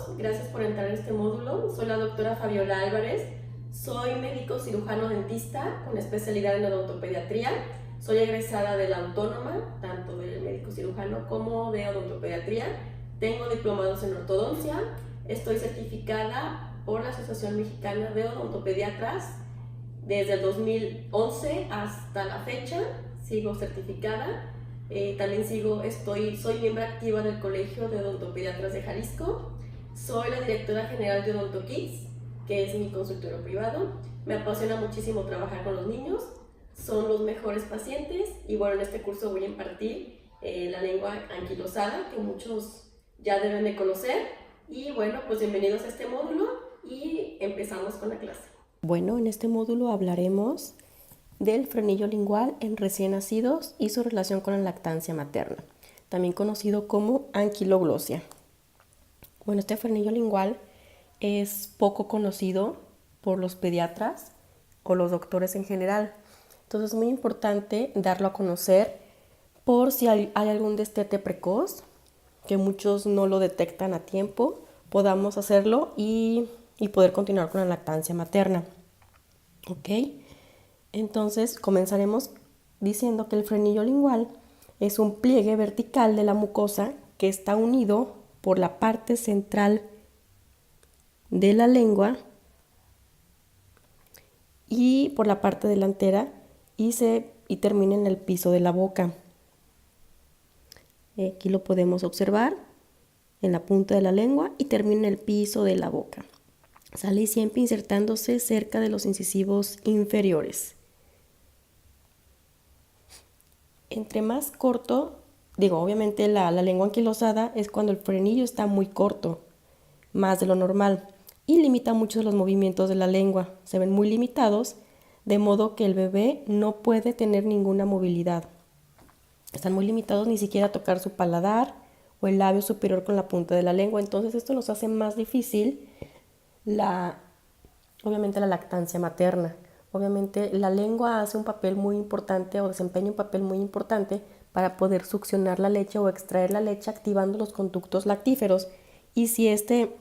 todos, gracias por entrar en este módulo. Soy la doctora Fabiola Álvarez, soy médico cirujano dentista con especialidad en odontopediatría. Soy egresada de la Autónoma, tanto de médico cirujano como de odontopediatría. Tengo diplomados en ortodoncia, estoy certificada por la Asociación Mexicana de Odontopediatras desde el 2011 hasta la fecha, sigo certificada. También soy miembro activa del Colegio de Odontopediatras de Jalisco. Soy la directora general de OdontoKids, que es mi consultorio privado. Me apasiona muchísimo trabajar con los niños, son los mejores pacientes y bueno, en este curso voy a impartir la lengua anquilosada, que muchos ya deben de conocer. Y bueno, pues bienvenidos a este módulo y empezamos con la clase. Bueno, en este módulo hablaremos del frenillo lingual en recién nacidos y su relación con la lactancia materna, también conocido como anquiloglosia. Bueno, este frenillo lingual es poco conocido por los pediatras o los doctores en general. Entonces es muy importante darlo a conocer por si hay algún destete precoz, que muchos no lo detectan a tiempo, podamos hacerlo y poder continuar con la lactancia materna. ¿Ok? Entonces comenzaremos diciendo que el frenillo lingual es un pliegue vertical de la mucosa que está unido por la parte central de la lengua y por la parte delantera y termina en el piso de la boca. Aquí lo podemos observar en la punta de la lengua y termina en el piso de la boca. Sale siempre insertándose cerca de los incisivos inferiores. Entre más corto, obviamente la lengua anquilosada es cuando el frenillo está muy corto, más de lo normal, y limita mucho los movimientos de la lengua. Se ven muy limitados, de modo que el bebé no puede tener ninguna movilidad. Están muy limitados ni siquiera a tocar su paladar o el labio superior con la punta de la lengua. Entonces esto nos hace más difícil obviamente la lactancia materna. Obviamente la lengua hace un papel muy importante o desempeña un papel muy importante para poder succionar la leche o extraer la leche activando los conductos lactíferos. Y si este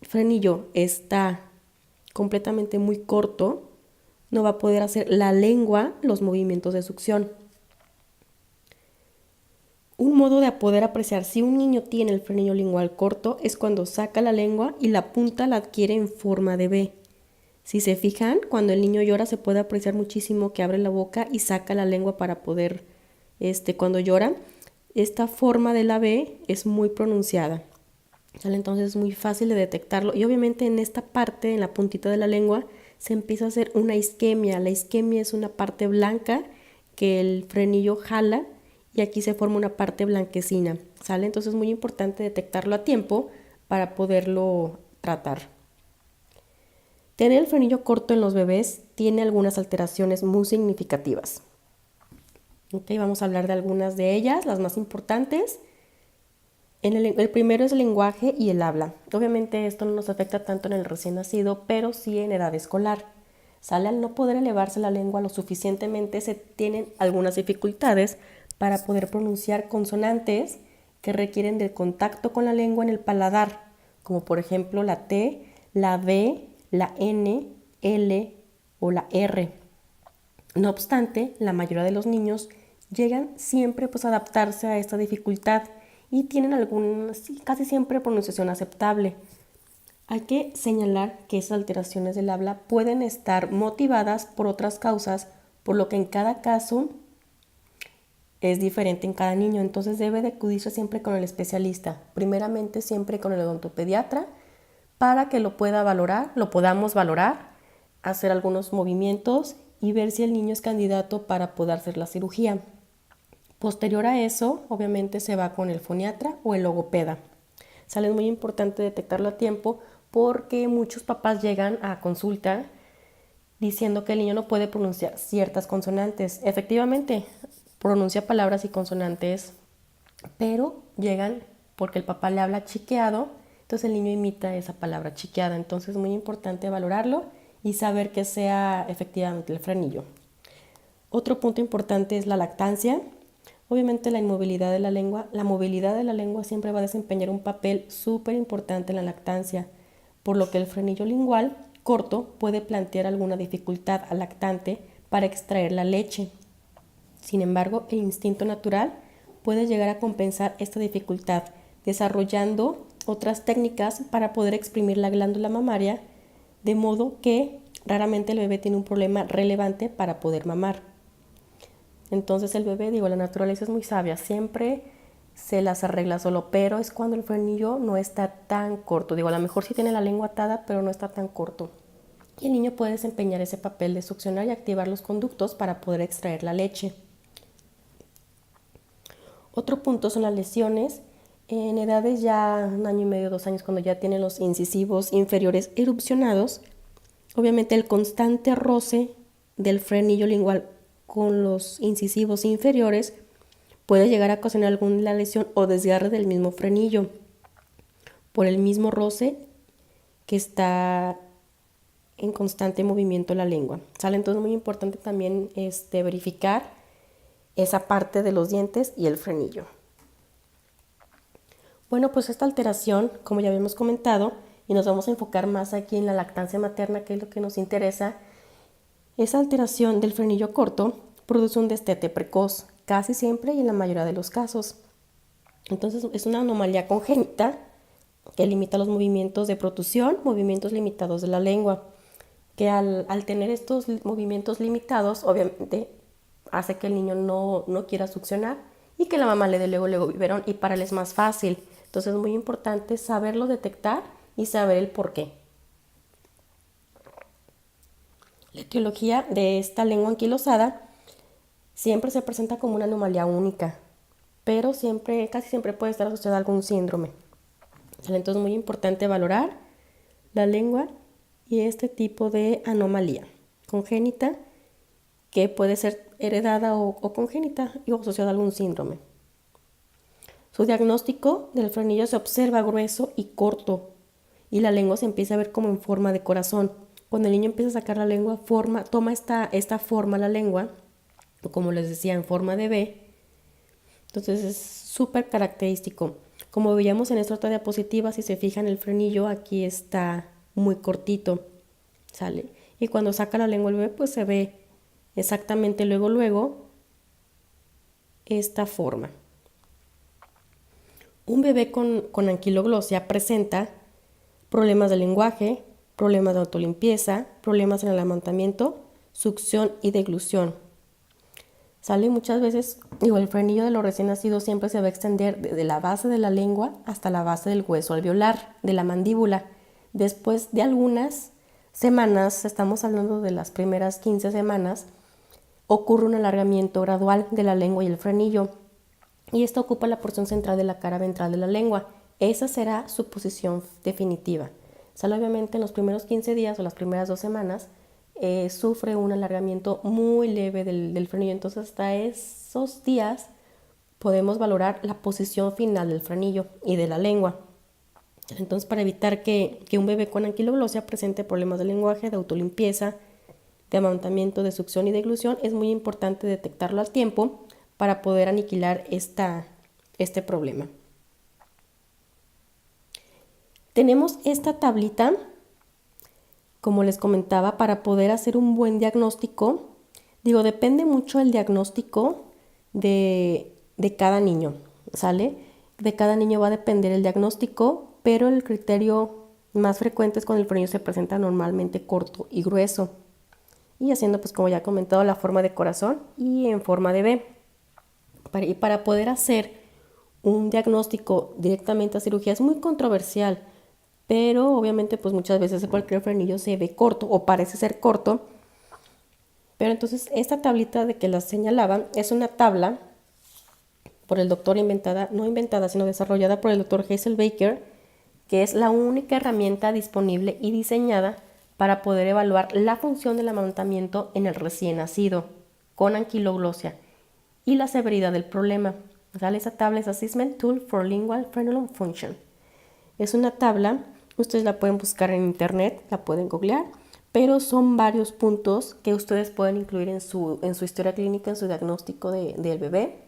frenillo está completamente muy corto, no va a poder hacer la lengua los movimientos de succión. Un modo de poder apreciar si un niño tiene el frenillo lingual corto es cuando saca la lengua y la punta la adquiere en forma de V. Si se fijan, cuando el niño llora se puede apreciar muchísimo que abre la boca y saca la lengua para poder, cuando llora, esta forma de la V es muy pronunciada. Entonces es muy fácil de detectarlo y obviamente en esta parte, en la puntita de la lengua, se empieza a hacer una isquemia. La isquemia es una parte blanca que el frenillo jala y aquí se forma una parte blanquecina, ¿sale? Entonces es muy importante detectarlo a tiempo para poderlo tratar. Tener el frenillo corto en los bebés tiene algunas alteraciones muy significativas. Okay, vamos a hablar de algunas de ellas, las más importantes. El primero es el lenguaje y el habla. Obviamente esto no nos afecta tanto en el recién nacido, pero sí en edad escolar. Al no poder elevarse la lengua lo suficientemente, se tienen algunas dificultades para poder pronunciar consonantes que requieren del contacto con la lengua en el paladar, como por ejemplo la T, la B, la N, L o la R. No obstante, la mayoría de los niños llegan siempre a adaptarse a esta dificultad y tienen casi siempre pronunciación aceptable. Hay que señalar que esas alteraciones del habla pueden estar motivadas por otras causas, por lo que en cada caso es diferente en cada niño. Entonces debe de acudirse siempre con el especialista, primeramente siempre con el odontopediatra, para que lo podamos valorar, hacer algunos movimientos y ver si el niño es candidato para poder hacer la cirugía. Posterior a eso, obviamente se va con el foniatra o el logopeda. Es muy importante detectarlo a tiempo porque muchos papás llegan a consulta diciendo que el niño no puede pronunciar ciertas consonantes. Efectivamente, pronuncia palabras y consonantes, pero llegan porque el papá le habla chiqueado, entonces el niño imita esa palabra chiqueada. Entonces es muy importante valorarlo y saber que sea efectivamente el frenillo. Otro punto importante es la lactancia. Obviamente la inmovilidad de la lengua, la movilidad de la lengua siempre va a desempeñar un papel súper importante en la lactancia, por lo que el frenillo lingual corto puede plantear alguna dificultad al lactante para extraer la leche. Sin embargo, el instinto natural puede llegar a compensar esta dificultad, desarrollando otras técnicas para poder exprimir la glándula mamaria, de modo que raramente el bebé tiene un problema relevante para poder mamar. Entonces el bebé, la naturaleza es muy sabia, siempre se las arregla solo, pero es cuando el frenillo no está tan corto. A lo mejor sí tiene la lengua atada, pero no está tan corto. Y el niño puede desempeñar ese papel de succionar y activar los conductos para poder extraer la leche. Otro punto son las lesiones. En edades ya 1 año y medio, 2 años, cuando ya tienen los incisivos inferiores erupcionados, obviamente el constante roce del frenillo lingual con los incisivos inferiores puede llegar a ocasionar alguna lesión o desgarre del mismo frenillo por el mismo roce que está en constante movimiento la lengua. Entonces es muy importante también verificar esa parte de los dientes y el frenillo. Bueno, pues esta alteración, como ya habíamos comentado, y nos vamos a enfocar más aquí en la lactancia materna, que es lo que nos interesa, esa alteración del frenillo corto produce un destete precoz, casi siempre y en la mayoría de los casos. Entonces es una anomalía congénita que limita los movimientos de protusión, movimientos limitados de la lengua, que al tener estos movimientos limitados, obviamente hace que el niño no quiera succionar y que la mamá le dé luego biberón, y para él es más fácil. Entonces es muy importante saberlo detectar y saber el por qué. La etiología de esta lengua anquilosada siempre se presenta como una anomalía única, pero casi siempre puede estar asociada a algún síndrome. Entonces es muy importante valorar la lengua y este tipo de anomalía congénita, que puede ser heredada o congénita y asociada a algún síndrome. Su diagnóstico del frenillo se observa grueso y corto, y la lengua se empieza a ver como en forma de corazón. Cuando el niño empieza a sacar la lengua, toma esta forma la lengua, como les decía, en forma de V. Entonces es súper característico. Como veíamos en esta otra diapositiva, si se fijan, el frenillo aquí está muy cortito, ¿sale? Y cuando saca la lengua el bebé, pues se ve exactamente luego esta forma. Un bebé con anquiloglosia presenta problemas de lenguaje, problemas de autolimpieza, problemas en el amamantamiento, succión y deglución. Muchas veces, el frenillo de los recién nacidos siempre se va a extender desde la base de la lengua hasta la base del hueso alveolar, de la mandíbula. Después de algunas semanas, estamos hablando de las primeras 15 semanas, ocurre un alargamiento gradual de la lengua y el frenillo, y esto ocupa la porción central de la cara ventral de la lengua. Esa será su posición definitiva. Obviamente en los primeros 15 días o las primeras 2 semanas sufre un alargamiento muy leve del frenillo. Entonces hasta esos días podemos valorar la posición final del frenillo y de la lengua. Entonces, para evitar que un bebé con anquiloglosia presente problemas de lenguaje, de autolimpieza, de amamantamiento, de succión y deglución, es muy importante detectarlo al tiempo para poder aniquilar este problema. Tenemos esta tablita, como les comentaba, para poder hacer un buen diagnóstico. Depende mucho el diagnóstico de cada niño, ¿sale? De cada niño va a depender el diagnóstico, pero el criterio más frecuente es cuando el frenillo se presenta normalmente corto y grueso, y haciendo, pues como ya he comentado, la forma de corazón y en forma de V. Y para poder hacer un diagnóstico directamente a cirugía es muy controversial, pero obviamente pues muchas veces cualquier frenillo se ve corto o parece ser corto. Pero entonces esta tablita de que la señalaban es una tabla por el doctor sino desarrollada por el doctor Hazel Baker, que es la única herramienta disponible y diseñada para poder evaluar la función del amamantamiento en el recién nacido con anquiloglosia y la severidad del problema. Esa tabla es Assessment Tool for Lingual Frenulum Function. Es una tabla, ustedes la pueden buscar en internet, la pueden googlear, pero son varios puntos que ustedes pueden incluir en su historia clínica, en su diagnóstico del bebé.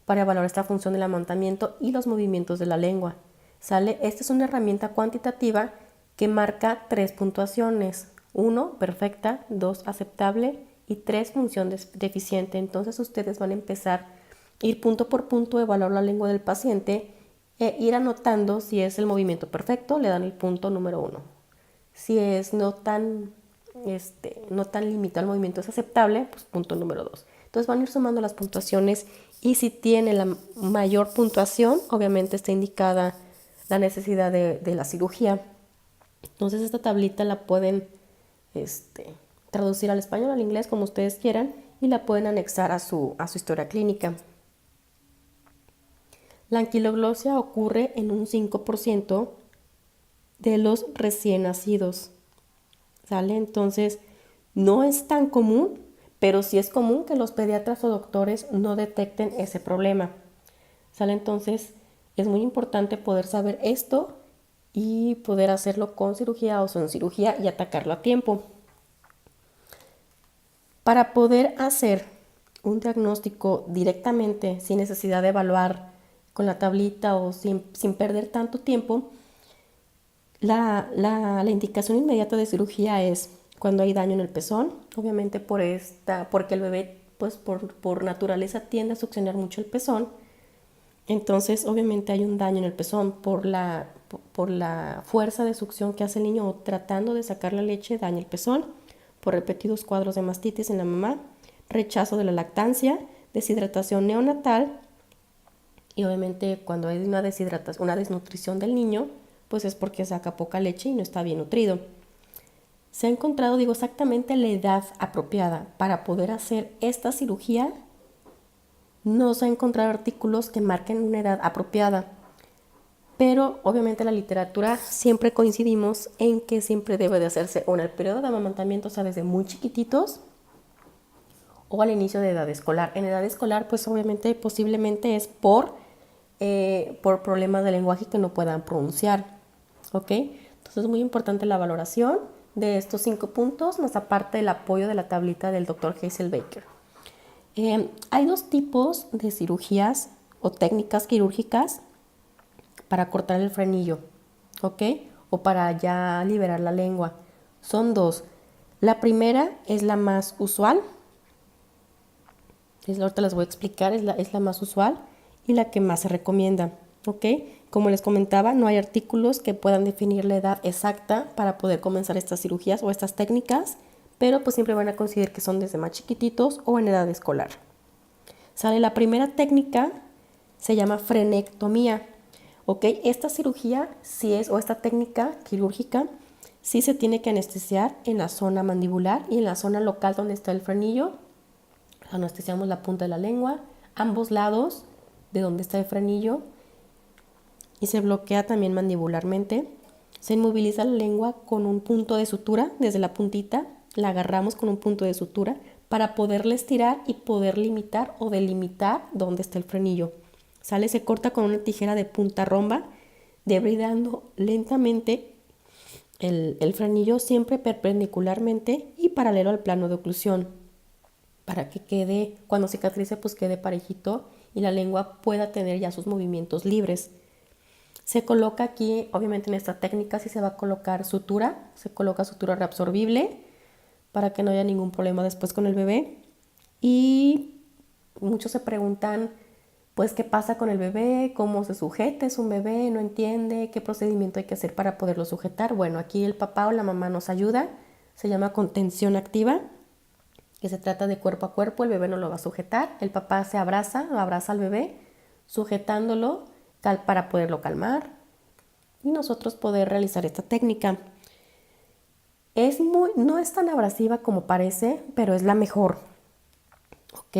para evaluar esta función del amamantamiento y los movimientos de la lengua. ¿Sale? Esta es una herramienta cuantitativa que marca 3 puntuaciones. 1, perfecta, 2, aceptable y 3, función deficiente. Entonces ustedes van a empezar a ir punto por punto, evaluar la lengua del paciente e ir anotando. Si es el movimiento perfecto, le dan el punto número 1. Si es no tan limitado el movimiento, es aceptable, pues punto número 2. Entonces van a ir sumando las puntuaciones y si tiene la mayor puntuación, obviamente está indicada la necesidad de la cirugía. Entonces esta tablita la pueden traducir al español, al inglés, como ustedes quieran, y la pueden anexar a su historia clínica. La anquiloglosia ocurre en un 5% de los recién nacidos. ¿Sale? Entonces no es tan común, pero sí es común que los pediatras o doctores no detecten ese problema. ¿Sale? Entonces es muy importante poder saber esto y poder hacerlo con cirugía o sin cirugía y atacarlo a tiempo. Para poder hacer un diagnóstico directamente sin necesidad de evaluar con la tablita o sin perder tanto tiempo, la indicación inmediata de cirugía es cuando hay daño en el pezón, obviamente porque el bebé pues por naturaleza tiende a succionar mucho el pezón. Entonces obviamente hay un daño en el pezón por la fuerza de succión que hace el niño tratando de sacar la leche, daña el pezón, por repetidos cuadros de mastitis en la mamá, rechazo de la lactancia, deshidratación neonatal y obviamente cuando hay una desnutrición del niño, pues es porque saca poca leche y no está bien nutrido. Se ha encontrado, exactamente la edad apropiada para poder hacer esta cirugía. No se han encontrado artículos que marquen una edad apropiada, pero obviamente en la literatura siempre coincidimos en que siempre debe de hacerse o en el periodo de amamantamiento, o sea, desde muy chiquititos, o al inicio de edad escolar. En edad escolar, pues obviamente posiblemente es por problemas de lenguaje que no puedan pronunciar. ¿Ok? Entonces es muy importante la valoración de estos 5 puntos, más aparte del apoyo de la tablita del Dr. Hazel-Baker. Hay 2 tipos de cirugías o técnicas quirúrgicas para cortar el frenillo, ¿ok? O para ya liberar la lengua. Son 2. La primera es la más usual. Ahorita les voy a explicar, es la más usual y la que más se recomienda, ¿ok? Como les comentaba, no hay artículos que puedan definir la edad exacta para poder comenzar estas cirugías o estas técnicas, pero pues siempre van a considerar que son desde más chiquititos o en edad escolar. ¿Sale? La primera técnica se llama frenectomía, ¿ok? Esta cirugía o esta técnica quirúrgica sí se tiene que anestesiar en la zona mandibular y en la zona local donde está el frenillo. Anestesiamos la punta de la lengua, ambos lados de donde está el frenillo, y se bloquea también mandibularmente. Se inmoviliza la lengua con un punto de sutura desde la puntita, la agarramos con un punto de sutura para poderle estirar y poder limitar o delimitar dónde está el frenillo. ¿Sale? Se corta con una tijera de punta romba, debridando lentamente el frenillo, siempre perpendicularmente y paralelo al plano de oclusión, para que quede, cuando cicatrice, pues quede parejito y la lengua pueda tener ya sus movimientos libres. Se coloca aquí, obviamente en esta técnica sí se va a colocar sutura, se coloca sutura reabsorbible para que no haya ningún problema después con el bebé. Y muchos se preguntan, pues, ¿qué pasa con el bebé? ¿Cómo se sujeta? Es un bebé, no entiende, ¿qué procedimiento hay que hacer para poderlo sujetar? Bueno, aquí el papá o la mamá nos ayuda, se llama contención activa, que se trata de cuerpo a cuerpo, el bebé no lo va a sujetar, el papá abraza al bebé, sujetándolo para poderlo calmar y nosotros poder realizar esta técnica. No es tan abrasiva como parece, pero es la mejor. ¿Ok?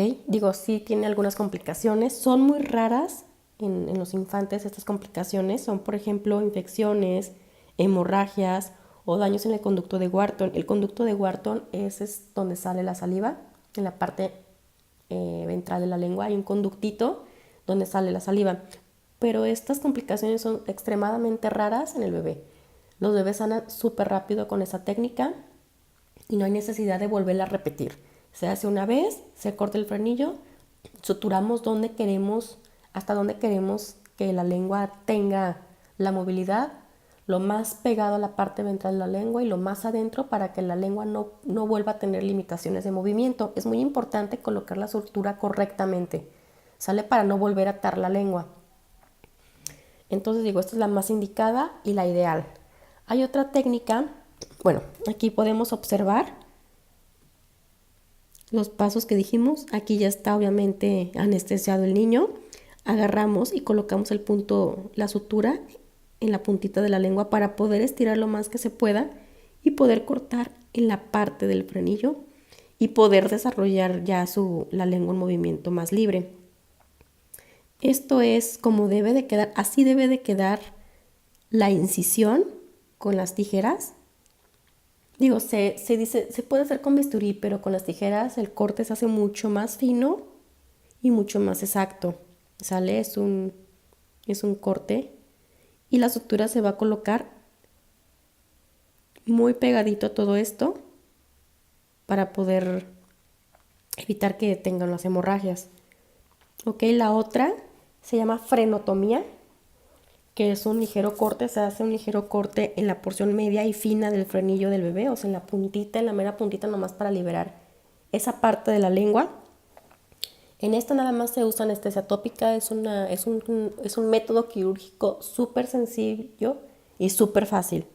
Sí tiene algunas complicaciones, son muy raras en los infantes estas complicaciones, son por ejemplo infecciones, hemorragias o daños en el conducto de Wharton. El conducto de Wharton es donde sale la saliva, en la parte ventral de la lengua hay un conductito donde sale la saliva. Pero estas complicaciones son extremadamente raras en el bebé. Los bebés sanan súper rápido con esa técnica y no hay necesidad de volverla a repetir. Se hace una vez, se corta el frenillo, suturamos donde queremos, hasta donde queremos que la lengua tenga la movilidad, lo más pegado a la parte ventral de la lengua y lo más adentro para que la lengua no vuelva a tener limitaciones de movimiento. Es muy importante colocar la sutura correctamente, ¿sale? Para no volver a atar la lengua. Entonces digo, esta es la más indicada y la ideal. Hay otra técnica, bueno, aquí podemos observar los pasos que dijimos. Aquí ya está obviamente anestesiado el niño. Agarramos y colocamos el punto, la sutura en la puntita de la lengua para poder estirar lo más que se pueda y poder cortar en la parte del frenillo y poder desarrollar ya la lengua en movimiento más libre. Esto es como debe de quedar, así debe de quedar la incisión con las tijeras. Digo, se dice, se puede hacer con bisturí, pero con las tijeras el corte se hace mucho más fino y mucho más exacto. ¿Sale? Es un corte y la sutura se va a colocar muy pegadito a todo esto para poder evitar que tengan las hemorragias. Ok, la otra se llama frenotomía, que es un ligero corte, se hace un ligero corte en la porción media y fina del frenillo del bebé, o sea, en la puntita, en la mera puntita, nomás para liberar esa parte de la lengua. En esta nada más se usa anestesia tópica, es un método quirúrgico súper sencillo y súper fácil.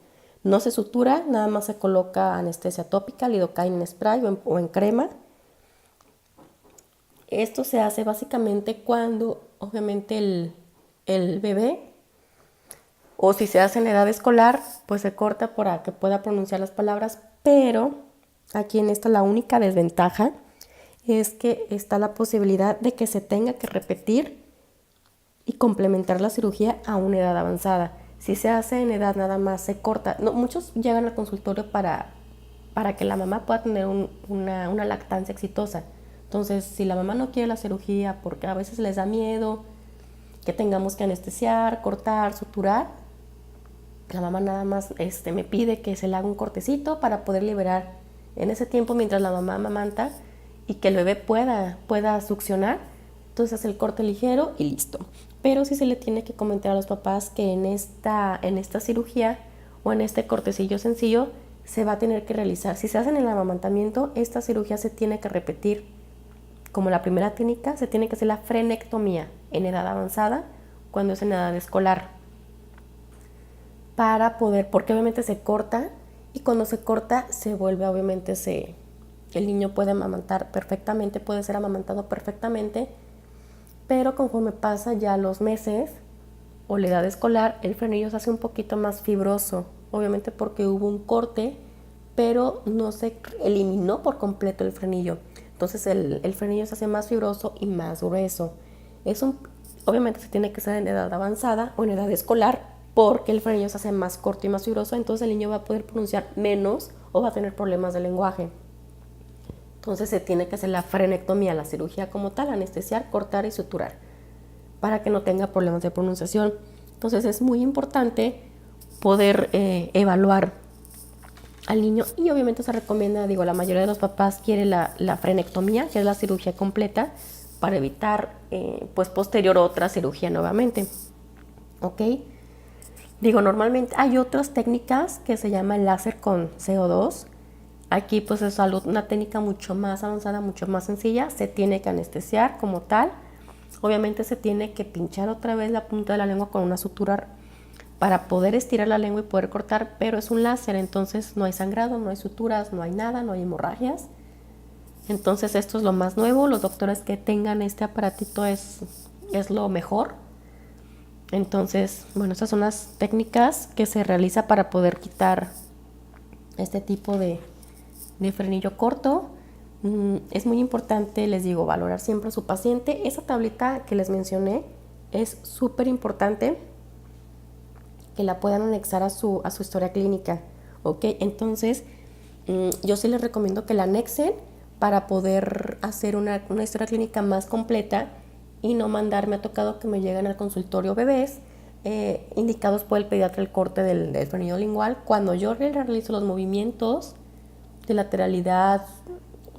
No se sutura, nada más se coloca anestesia tópica, lidocaína en spray o en crema. Esto se hace básicamente cuando obviamente el bebé, o si se hace en edad escolar, pues se corta para que pueda pronunciar las palabras, pero aquí en esta la única desventaja es que está la posibilidad de que se tenga que repetir y complementar la cirugía a una edad avanzada. Si se hace en edad nada más se corta. No, muchos llegan al consultorio para que la mamá pueda tener una lactancia exitosa. Entonces, si la mamá no quiere la cirugía porque a veces les da miedo que tengamos que anestesiar, cortar, suturar, la mamá nada más me pide que se le haga un cortecito para poder liberar en ese tiempo mientras la mamá amamanta y que el bebé pueda succionar. Entonces el corte ligero y listo. Pero sí se le tiene que comentar a los papás que en esta cirugía o en este cortecillo sencillo se va a tener que realizar. Si se hace en el amamantamiento, esta cirugía se tiene que repetir. Como la primera técnica, se tiene que hacer la frenectomía en edad avanzada cuando es en edad escolar. Para poder, porque obviamente se corta y cuando se corta se vuelve, obviamente el niño puede amamantar perfectamente, puede ser amamantado perfectamente, pero conforme pasa ya los meses o la edad escolar, el frenillo se hace un poquito más fibroso, obviamente porque hubo un corte, pero no se eliminó por completo el frenillo. Entonces el frenillo se hace más fibroso y más grueso. Obviamente se tiene que ser en edad avanzada o en edad escolar, porque el frenillo se hace más corto y más fibroso, entonces el niño va a poder pronunciar menos o va a tener problemas de lenguaje. Entonces se tiene que hacer la frenectomía, la cirugía como tal, anestesiar, cortar y suturar, para que no tenga problemas de pronunciación. Entonces es muy importante poder evaluar al niño y obviamente se recomienda, la mayoría de los papás quiere la frenectomía, que es la cirugía completa, para evitar pues posterior otra cirugía nuevamente. ¿Ok? Normalmente hay otras técnicas que se llama el láser con CO2. Aquí pues es una técnica mucho más avanzada, mucho más sencilla. Se tiene que anestesiar como tal. Obviamente se tiene que pinchar otra vez la punta de la lengua con una sutura para poder estirar la lengua y poder cortar, pero es un láser, entonces no hay sangrado, no hay suturas, no hay nada, no hay hemorragias. Entonces esto es lo más nuevo. Los doctores que tengan este aparatito es lo mejor. Entonces, estas son las técnicas que se realiza para poder quitar este tipo de frenillo corto. Es muy importante, les digo, valorar siempre a su paciente. Esa tablita que les mencioné es súper importante que la puedan anexar a su historia clínica. ¿Ok? Entonces, yo sí les recomiendo que la anexen para poder hacer una historia clínica más completa y no mandarme. Me ha tocado que me llegan al consultorio bebés indicados por el pediatra el corte del frenillo lingual. Cuando yo realizo los movimientos de lateralidad,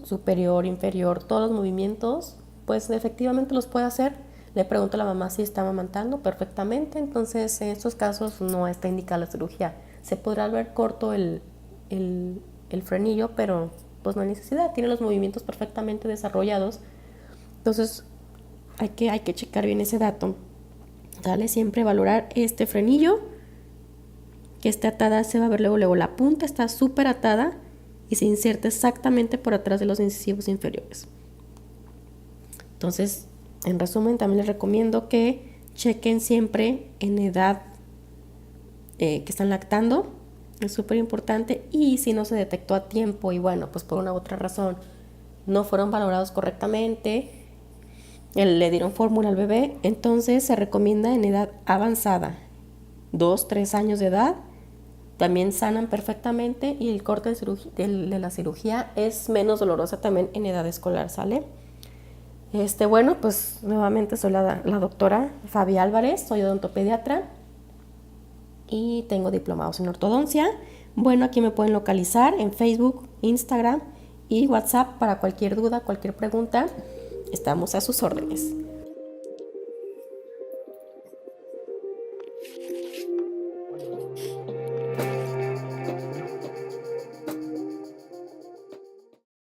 superior, inferior, todos los movimientos, pues efectivamente los puede hacer. Le pregunto a la mamá si está amamantando perfectamente, entonces en estos casos no está indicada la cirugía. Se podrá ver corto el frenillo, pero pues no hay necesidad, tiene los movimientos perfectamente desarrollados. Entonces hay que checar bien ese dato. ¿Sale? Siempre valorar este frenillo, que esté atada, se va a ver luego la punta está súper atada y se inserta exactamente por atrás de los incisivos inferiores. Entonces, en resumen, también les recomiendo que chequen siempre en edad que están lactando, es súper importante, y si no se detectó a tiempo y bueno, pues por una u otra razón no fueron valorados correctamente, le dieron fórmula al bebé, entonces se recomienda en edad avanzada, 2-3 años de edad, también sanan perfectamente y el corte de la cirugía es menos dolorosa también en edad escolar, ¿sale? Bueno, pues nuevamente soy la doctora Fabi Álvarez, soy odontopediatra y tengo diplomados en ortodoncia. Bueno, aquí me pueden localizar en Facebook, Instagram y WhatsApp para cualquier duda, cualquier pregunta. Estamos a sus órdenes.